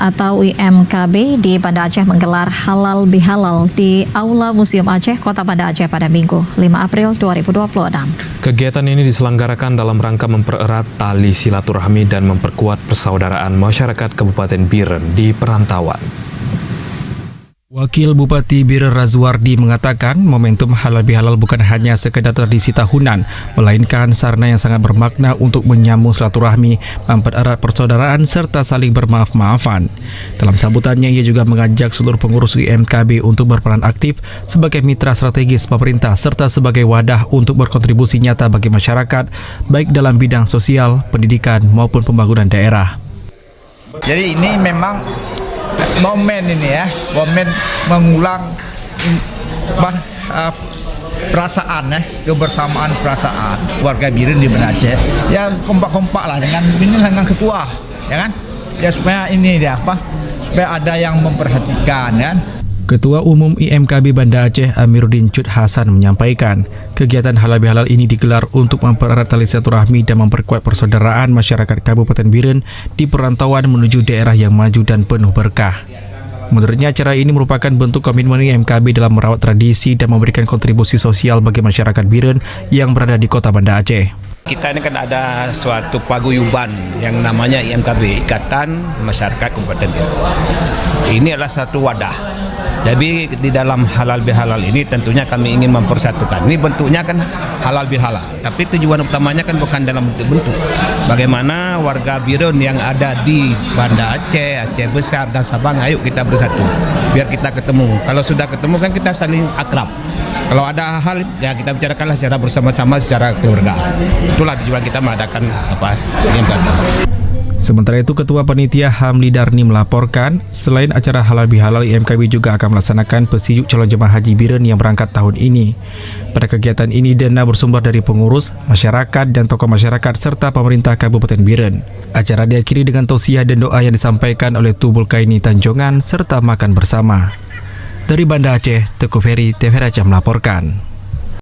atau IMKB di Banda Aceh menggelar Halal Bihalal di Aula Museum Aceh, Kota Banda Aceh pada Minggu, 5 April 2026. Kegiatan ini diselenggarakan dalam rangka mempererat tali silaturahmi dan memperkuat persaudaraan masyarakat Kabupaten Biren di perantauan. Wakil Bupati Biren Razwardi mengatakan momentum halal bihalal bukan hanya sekedar tradisi tahunan, melainkan sarana yang sangat bermakna untuk menyambung silaturahmi, mempererat persaudaraan serta saling bermaaf-maafan. Dalam sambutannya, ia juga mengajak seluruh pengurus IMKB untuk berperan aktif sebagai mitra strategis pemerintah serta sebagai wadah untuk berkontribusi nyata bagi masyarakat, baik dalam bidang sosial, pendidikan maupun pembangunan daerah. Jadi ini memang momen ini ya, momen mengulang perasaan kebersamaan perasaan warga Biren di Banda Aceh. Ya kompak-kompak lah dengan ketua, ya kan? Ya supaya ini dia supaya ada yang memperhatikan kan. Ketua Umum IMKB Banda Aceh Amiruddin Cud Hasan menyampaikan, kegiatan halal bihalal ini digelar untuk mempererat tali silaturahmi dan memperkuat persaudaraan masyarakat Kabupaten Biren di perantauan menuju daerah yang maju dan penuh berkah. Menurutnya, acara ini merupakan bentuk komitmen IMKB dalam merawat tradisi dan memberikan kontribusi sosial bagi masyarakat Biren yang berada di Kota Banda Aceh. Kita ini kan ada suatu paguyuban yang namanya IMKB, Ikatan Masyarakat Kabupaten Biren. Ini adalah satu wadah. Jadi di dalam halal bihalal ini tentunya kami ingin mempersatukan. Ini bentuknya kan halal bihalal, tapi tujuan utamanya kan bukan dalam bentuk. Bagaimana warga Biren yang ada di Banda Aceh, Aceh Besar dan Sabang, ayo kita bersatu. Biar kita ketemu. Kalau sudah ketemu kan kita saling akrab. Kalau ada hal ya kita bicarakanlah secara bersama-sama, secara keluargaan. Itulah tujuan kita mengadakan IMKB. Sementara itu, Ketua Panitia Hamli Darni melaporkan, selain acara halal bihalal, IMKB juga akan melaksanakan pesiyuk calon jemaah haji Biren yang berangkat tahun ini. Pada kegiatan ini, dana bersumber dari pengurus, masyarakat dan tokoh masyarakat serta pemerintah Kabupaten Biren. Acara diakhiri dengan tausiah dan doa yang disampaikan oleh Tubul Kaini Tanjongan serta makan bersama. Dari Banda Aceh, Teguh Ferry, TV Raja melaporkan.